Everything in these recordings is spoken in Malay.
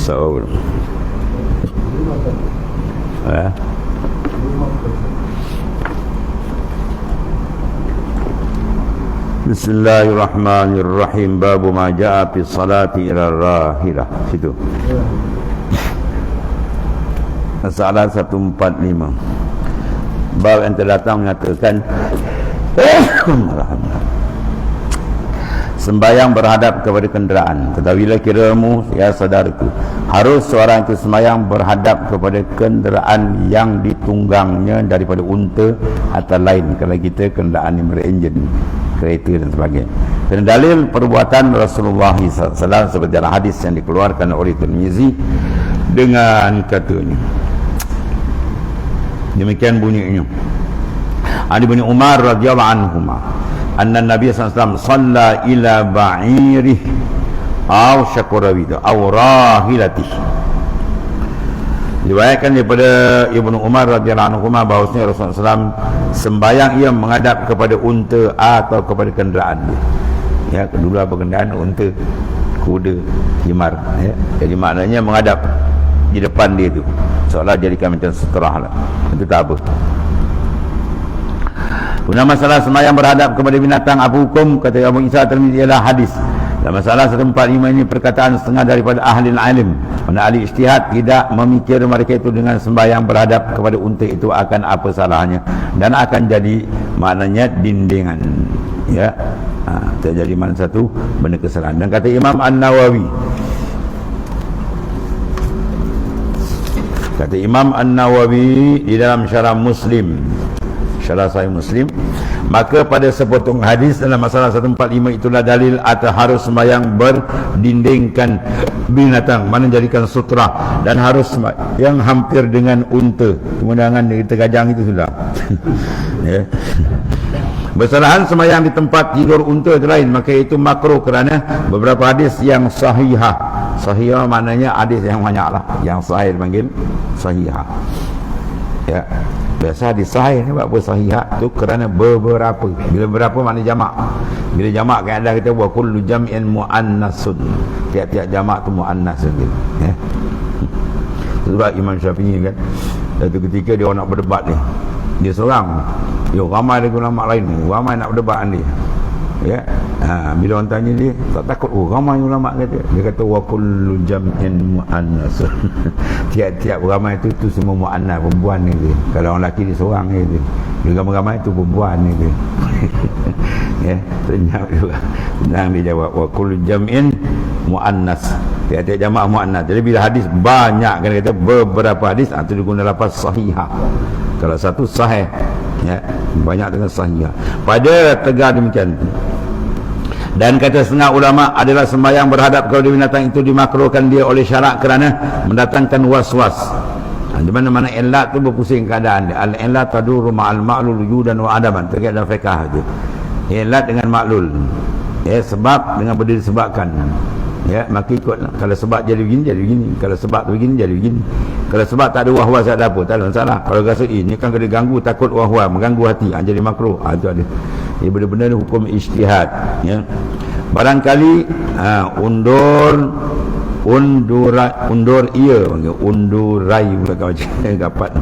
So Bismillahirrahmanirrahim. Babu ma jaa fi salati ila rahilah. Situ. Masalah 145. Bab yang terdatang mengatakan sembahyang berhadap kepada kenderaan. Ketahuilah kiramu ya saudaraku, harus seorang itu sembahyang berhadap kepada kenderaan yang ditunggangnya daripada unta atau lain kalau kita kenderaan yang berenjin, kereta dan sebagainya. Dan dalil perbuatan Rasulullah SAW seperti dalam hadis yang dikeluarkan oleh Tirmizi dengan katanya, demikian bunyinya. Ani bin Umar radhiyallahu anhuma anna Nabi SAW shalla ila ba'irih aw syakurawidah aw rahilatih. Diriwayatkan daripada Ibnu Umar radhiyallahu anhuma bahawasanya Rasulullah SAW sembahyang ia menghadap kepada unta atau kepada kenderaan dia. Ya, kedua apa kenderaan? Unta, kuda, himar, ya. Jadi maknanya menghadap di depan dia tu, seolah jadikan macam seterah lah. Itu tak apa. Guna masalah sembahyang berhadap kepada binatang apa hukum? Kata Abu Isa Tirmizi ialah hadis. Dalam masalah 145 ini perkataan setengah daripada ahli ilm. Mana ahli ijtihad tidak memikir mereka itu dengan sembahyang berhadap kepada unta itu akan apa salahnya, dan akan jadi maknanya dindingan, ya. Terjadi mana satu benda kesalahan. Dan kata Imam An-Nawawi, di dalam syarah Muslim, syarah Sahih Muslim, maka pada sepotong hadis dalam masalah 145 itulah dalil atas harus sembahyang berdindingkan binatang, mana jadikan sutra, dan harus yang hampir dengan unta. Kemudian kita gajang itu sudah. Ya. Bersalahan sembahyang di tempat tidur unta itu lain, maka itu makruh kerana beberapa hadis yang sahihah. Sahihah maknanya hadis yang banyak lah, yang sahih dipanggil sahihah. Ya, biasa hadis sahih ni apa sahihah tu kerana beberapa. Bila berapa makna jamak. Bila jamak kaedah kita wa kullu jam'in muannasun. Tiap-tiap jamak tu muannas gitu. Ya. Sebab Imam Syafi'i kan, satu ketika dia nak berdebat ni, dia seorang, ramai lagi ulama lain, ramai nak berdebat dengan dia, ya. Bila orang tanya dia, tak takut, ramai ulama kata. Dia kata wa kullu jam'in muannas. Tiap-tiap ramai tu semua muannas, perempuan ni dia. Kalau orang lelaki dia seorang ni dia. Dia ramai-ramai tu perempuan ni dia. Ya, senyap juga. Senang dia jawab wa kullu jam'in muannas. Tiap-tiap jamaah muannas. Jadi bila hadis banyak kan, kata beberapa hadis itu digunakan lafaz sahihah. Kalau satu sahih, ya, banyak dengan sahihah. Pada tegar demikian. Dan kata setengah ulama adalah sembahyang berhadap kepada binatang itu dimakruhkan dia oleh syarak kerana mendatangkan was-was. Di mana-mana illat tu berpusing keadaan dia. Al-illat taduru ma'al ma'lul wujudan wa adaman. Terkait dalam fiqh tu. Illat dengan maklul. Ya, sebab dengan benda disebabkan. Ya, maka ikut. Kalau sebab jadi begini, jadi begini. Kalau sebab tu begini, jadi begini. Kalau sebab tak ada wah-wah, tak ada apa, tak ada masalah. Kalau rasa ini kan kena ganggu, takut wah-wah, mengganggu hati, jadi makruh. Itu ada. Jadi benda-benda ni hukum ijtihad, ya. Barangkali undur ia, undurai bukan macam dapat.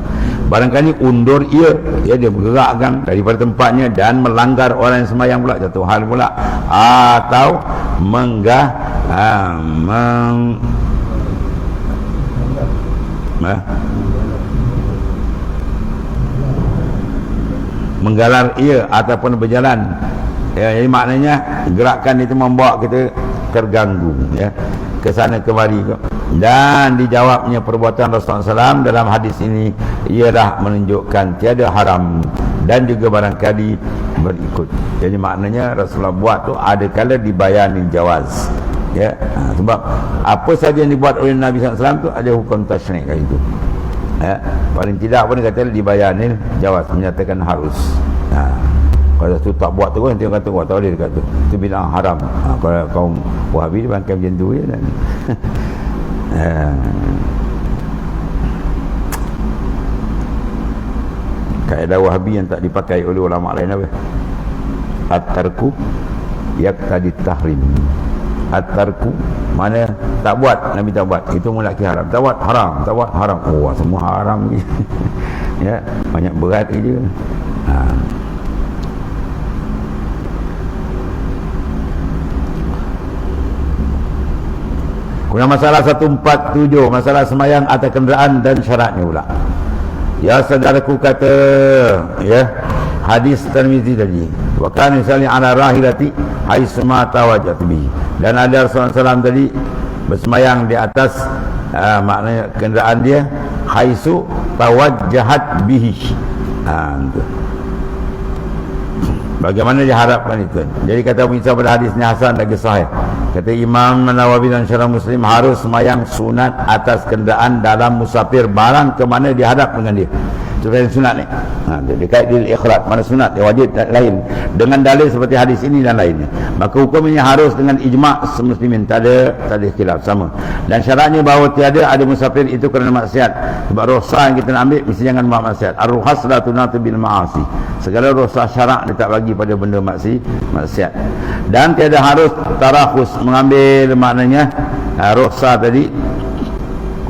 Barangkali undur ia, ya, dia bergerakkan daripada tempatnya dan melanggar orang yang sembahyang pula, satu hal pula, atau menggalar ia ataupun berjalan, ya, jadi maknanya gerakan itu membawa kita terganggu, ya, ke sana kemari. Dan dijawabnya perbuatan Rasulullah SAW dalam hadis ini ialah menunjukkan tiada haram dan juga barangkali berikut. Jadi maknanya Rasulullah buat tu ada kala dibayani jawaz, ya. Sebab apa saja yang dibuat oleh Nabi SAW tu ada hukum tasyrik kat itu, ya. Paling tidak pun dia kata dibayani jawaz, menyatakan harus. Kalau tu tak buat tu kan dia kata tak boleh, dia kata itu bilang haram. Kalau kaum Wahabi dia bangkai macam tu, ya, dan kaedah Wahabi yang tak dipakai oleh ulama lain apa? At-tarku yaqtadi tahrim. at-tarku, mana tak buat, Nabi tak buat, itu melaki haram. Tak buat haram, tak buat haram. Oh, semua haram. Ya, banyak berat dia. Kemudian masalah 147, masalah semayang atas kenderaan dan syaratnya pula. Ya, saudaraku kata, ya, hadis Tirmizi tadi, wa kana yusalli ala rahilati haitsuma tawajjat bihi. Dan ada Rasulullah SAW tadi bersemayang di atas maknanya kenderaan dia, haitsu tawajjahat bihi. Bagaimana diharapkan itu. Jadi kata pemirsa pada hadisnya hasan lagi sahih. Kata Imam Nawawi dan Syarah Muslim, harus semayang sunat atas kenderaan dalam musafir barang ke mana dihadap dengan dia. Itu sunat ni. Dia kait di ikhrat, mana sunat, dia wajib dan lain. Dengan dalil seperti hadis ini dan lainnya. Maka hukumnya harus dengan ijma' muslimin, tak ada khilaf, sama. Dan syaratnya bahawa tiada ada musafir itu kerana maksiat. Sebab rosa yang kita nak ambil mesti jangan buat maksiat. Ar-ruhas la tunatu bil ma'asi. Segala rosa syarak dia tak bagi pada benda maksiat. Dan tiada harus tarakhus, mengambil maknanya rosa tadi,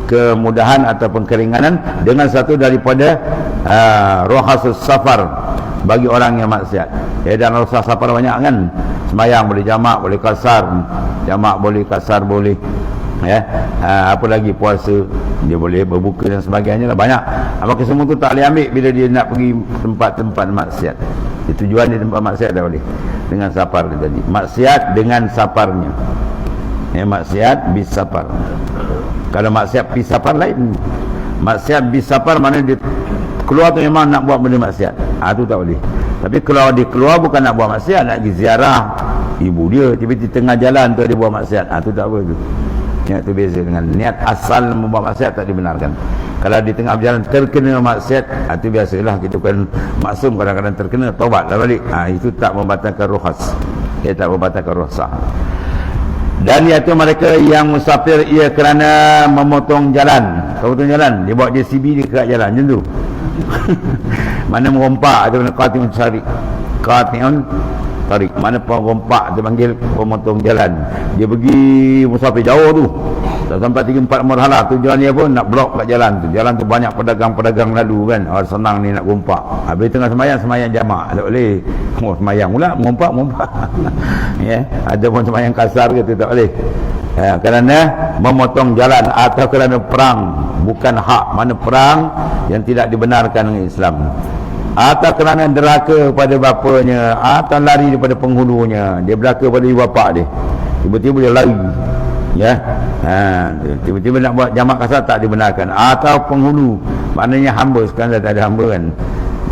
kemudahan ataupun keringanan dengan satu daripada rohasus safar bagi orang yang maksiat. Dan rohasus safar banyak kan, semayang boleh jamak, boleh kasar, jamak boleh, kasar boleh, ya. Apa lagi, puasa dia boleh, berbuka dan sebagainya lah, banyak. Maka semua tu tak boleh ambil bila dia nak pergi tempat-tempat maksiat. Tujuan di tempat maksiat dah boleh dengan safar dia tadi. Maksiat dengan safarnya, ya, maksiat bis safar. Kalau maksiat bis safar lain. Maksiat bis safar mana dia keluar tu memang nak buat benda maksiat, tu tak boleh. Tapi kalau dia keluar bukan nak buat maksiat, nak pergi ziarah ibu dia, tiba-tiba di tengah jalan tu dia buat maksiat, tu tak apa tu. Ya, tu beza dengan niat asal membuat maksiat, tak dibenarkan. Kalau di tengah berjalan terkena maksiat, itu biasalah, kita bukan maksum, kadang-kadang terkena, taubatlah balik. Itu tak membatalkan rukhas. Dia tak membatalkan rukhsah. Dan iaitu mereka yang musafir ia kerana memotong jalan. Memotong jalan, dia bawa JCB dia kerak jalan macam tu. Mana merompak tu, qati'un tarik, qati'un tarik, mana pengompak dia panggil pemotong jalan. Dia pergi musafir jauh tu, tak sampai 3-4 marhalah, tujuan dia pun nak blok kat jalan tu. Jalan tu banyak pedagang-pedagang lalu kan, senang ni nak gompak. Habis tengah semayang jamak, tak boleh. Semayang pula mengompak. Ya, ada pun semayang kasar ke tu, tak boleh. Kerana memotong jalan atau kerana perang, bukan hak, mana perang yang tidak dibenarkan oleh Islam, atau kerana derhaka pada bapanya, atau lari daripada penghulunya. Dia derhaka pada ibu bapa dia, tiba-tiba dia lari, ya, tiba-tiba nak buat jamak kasar, tak dibenarkan. Atau penghulu, maknanya hamba, sekarang dah tak ada hamba kan,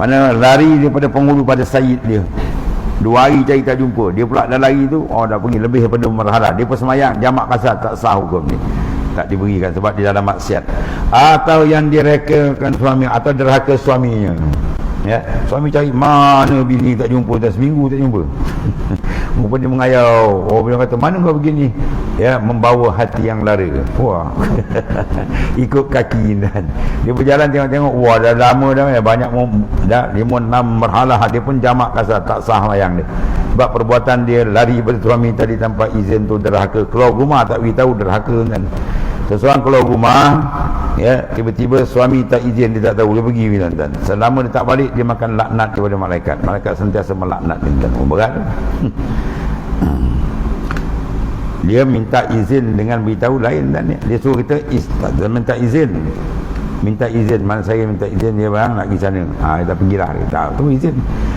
mana lari daripada penghulu pada sayyid dia, 2 hari cari tak jumpa, dia pula dah lari tu, dah pergi lebih daripada marhalah, dia persemayang jamak kasar, tak sah hukum ni, tak diberikan sebab dia dalam maksiat. Atau yang direkakan suami atau derhaka suaminya, ya, suami cari mana bini tak jumpa, dah seminggu tak jumpa. Rupa dia mengayau, dia kata mana kau begini, ya, membawa hati yang lara. Wah. Ikut kaki dan dia berjalan tengok-tengok, dah lama dah, banyak dah 5-6 marhalah, dia pun jamak kasar, tak sah mayang dia. Sebab perbuatan dia lari pada suami tadi tanpa izin tu derhaka. Keluar rumah tak beritahu, derhaka kan. Seseorang keluar rumah, ya, tiba-tiba suami tak izin, dia tak tahu, dia pergi binatang. Selama dia tak balik, dia makan laknat kepada malaikat. Malaikat sentiasa melaknat binatang. Berat. Dia minta izin dengan beritahu lain dan dia suruh kita dia minta izin. Minta izin, mana saya minta izin, dia bang nak pergi sana. Kita pergilah, dia tak tu izin.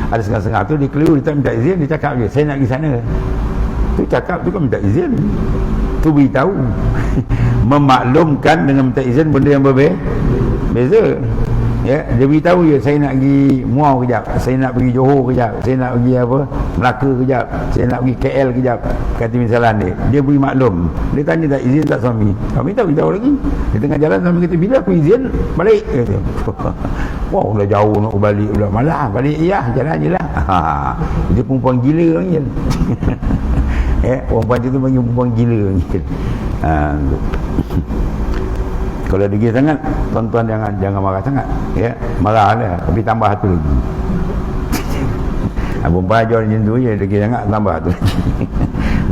Ada setengah-setengah tu dia keliru, dia tak minta izin, dia cakap je, saya nak pergi sana. Tu cakap tu kan minta izin. Tu beritahu. Memaklumkan dengan minta izin benda yang berbeza. Ya, dia beritahu je, saya nak pergi Muar kejap, saya nak pergi Johor kejap, saya nak pergi Melaka kejap, saya nak pergi KL kejap, kata misalnya dia beri maklum. Dia tanya tak izin tak suami, kami tak beritahu lagi. Di tengah jalan suami kata, bila aku izin balik, kata. Wow, dah jauh nak balik pula, malah balik, iya jalan je lah. Dia perempuan gila panggil. Perempuan tu panggil perempuan gila panggil. Kalau degil sangat, tuan-tuan jangan marah sangat, ya, marah lah, tapi tambah satu lagi. Perempuan ajar macam tu je, degil sangat tambah satu lagi.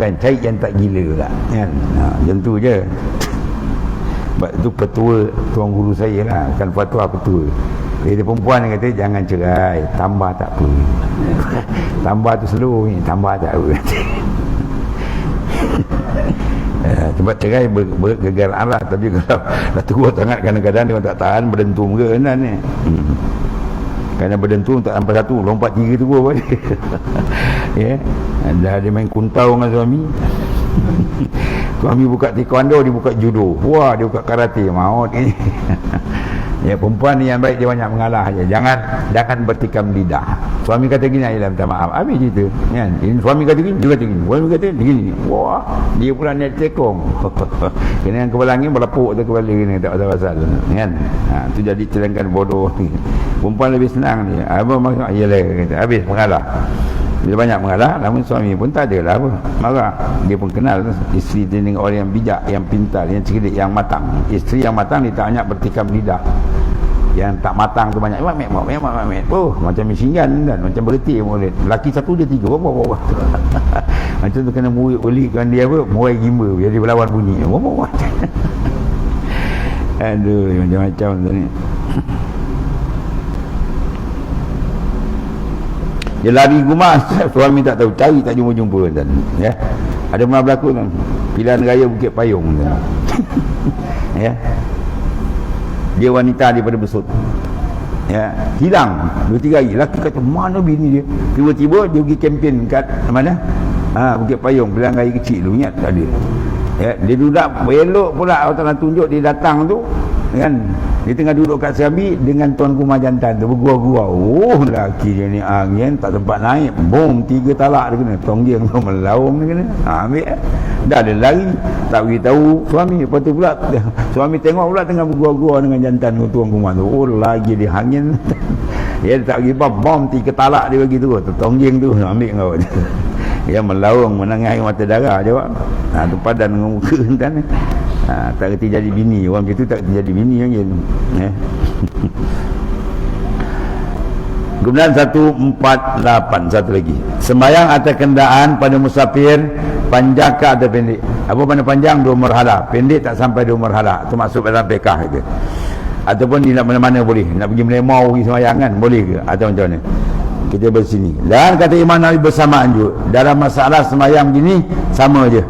Kan cari yang tak gila pula kan. Macam tu je. Sebab tu petua tuan guru saya lah, bukan fatwa, petua. Dia perempuan kata jangan cerai, tambah tak apa. Tambah tu slow ni, tambah tak apa. Sebab cerai bergegar arah. Tapi kalau dah tua sangat, kadang-kadang dia tak tahan, berdentum ke kan ni. Kerana berdentum tak sampai satu, lompat 3 tu balik. Ya, dah dia main kuntau dengan suami. Suami buka taekwondo, dia buka judo. Wah, dia buka karate, maut ni. Ya, perempuan ni yang baik, dia banyak mengalah je. Jangan bertikam lidah. Suami kata gini, ayah minta maaf, habis cerita kan. Suami kata gini, dia kata gini. Suami kata gini. Wah, dia pula naik tekong. Kena yang kepala angin berlepuk tu kepala gini, tak pasal-pasal kan. Tu jadi celengkan bodoh ni. Perempuan lebih senang ni. Apa maksud? Iyalah, kata habis mengalah. Dia banyak mengalah, namun suami pun tak adalah apa, marah. Dia pun kenal isteri dia dengan orang yang bijak, yang pintar, yang cerdik, yang matang. Isteri yang matang dia tak banyak bertikam lidah. Yang tak matang tu banyak mak. Oh, macam mesingan kan, macam berhenti murid. Lelaki satu dia 3. Macam tu kena murid-muridkan dia apa, murai gimba biar dia berlawan bunyi. Aduh, macam-macam tu ni. Dia lari rumah, suami tak tahu, cari tak jumpa-jumpa kan. Ya. Ada pernah berlaku kan. Pilihan raya Bukit Payung kan. Ya. Dia wanita daripada Besut. Ya, hilang 2-3 hari. Laki kata mana bini dia? Tiba-tiba dia pergi kempen kat mana? Bukit Payung, pilihan raya kecil tu, ingat tak dia? Ya, dia duduk belok pula orang tunjuk dia datang tu kan. Dia tengah duduk kat Serabi dengan tuan rumah jantan tu bergurau-gurau. Oh, lelaki dia ni angin tak sempat naik. Bom, 3 talak dia kena. Tongjeng tu melaung dia kena. Ambil. Dah dia lari. Tak beritahu suami. Lepas tu pula suami tengok pula tengah bergurau-gurau dengan jantan tu, tuan rumah tu. Oh, lagi dia angin. Dia tak pergi bom, 3 talak dia bagi tu. Tongjeng tu ambil kau. Dia melaung, menangis mata darah jawab. Tu padan dengan muka jantan ni. Tak kerti jadi bini. Orang macam tu tak kerti jadi bini yang je. Kemudian 148, satu lagi. Sembahyang atas kenderaan pada musafir panjang ke atau pendek? Apa mana panjang? 2 marhalah. Pendek tak sampai 2 marhalah. Itu maksud dalam fiqh itu. Ataupun di nak mana-mana boleh. Nak pergi Melemau pergi sembahyang kan? Boleh ke? Atau macam mana? Kita bersini. Dan kata Imam Nawawi bersamaan juga. Dalam masalah sembahyang begini sama je.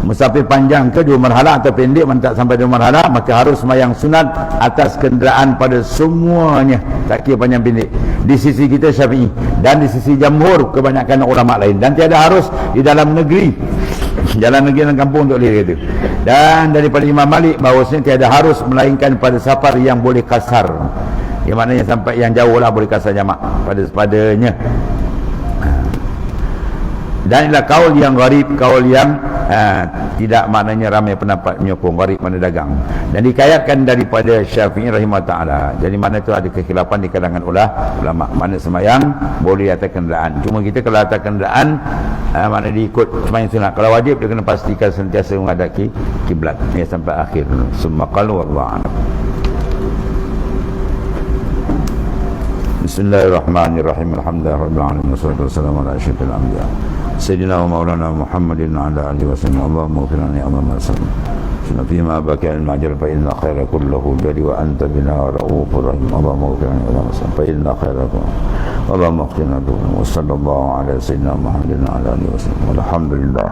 Musafir panjang ke 2 marhalah atau pendek tak sampai 2 marhalah, maka harus sembahyang sunat atas kenderaan pada semuanya, tak kira panjang pendek. Di sisi kita Syafi'i dan di sisi jamhur kebanyakan ulama lain, dan tiada harus di dalam negeri. Jalan negeri dan kampung tak boleh kata. Dan daripada Imam Malik bahawasanya tiada harus melainkan pada safar yang boleh kasar. Yang maknanya sampai yang jauh lah boleh kasar jamak padanya. Dan inilah kaul yang gharib, kaul yang tidak maknanya ramai pendapat menyokong. Gharib mana dagang. Dan dikayatkan daripada Syafi'i rahimahullah ta'ala. Jadi mana itu ada kekhilapan di kalangan ulama. Mana sembahyang boleh atas kenderaan. Cuma kita kalau atas kenderaan mana diikut sembahyang sunat. Kalau wajib dia kena pastikan sentiasa menghadap kiblat sampai akhir. Summa qalu wallahu a'lam. Bismillahirrahmanirrahim. Alhamdulillahirabbil alamin. Wassalatu wassalamu ala asyrafil anbiya sayyidina wa maulana Muhammadin wa ala alihi wasallam. Allahumma ighfir lana ya Allah sallam. Sunna fima baka al-majal fa inna khaira kulluhu jadi wa anta bina raufur rahim. Allahumma ighfir lana ya Allah sallam fa inna khaira kulluhu. Allahumma ighfir lana wa sallallahu ala sayyidina Muhammadin wa ala alihi wasallam. Alhamdulillah.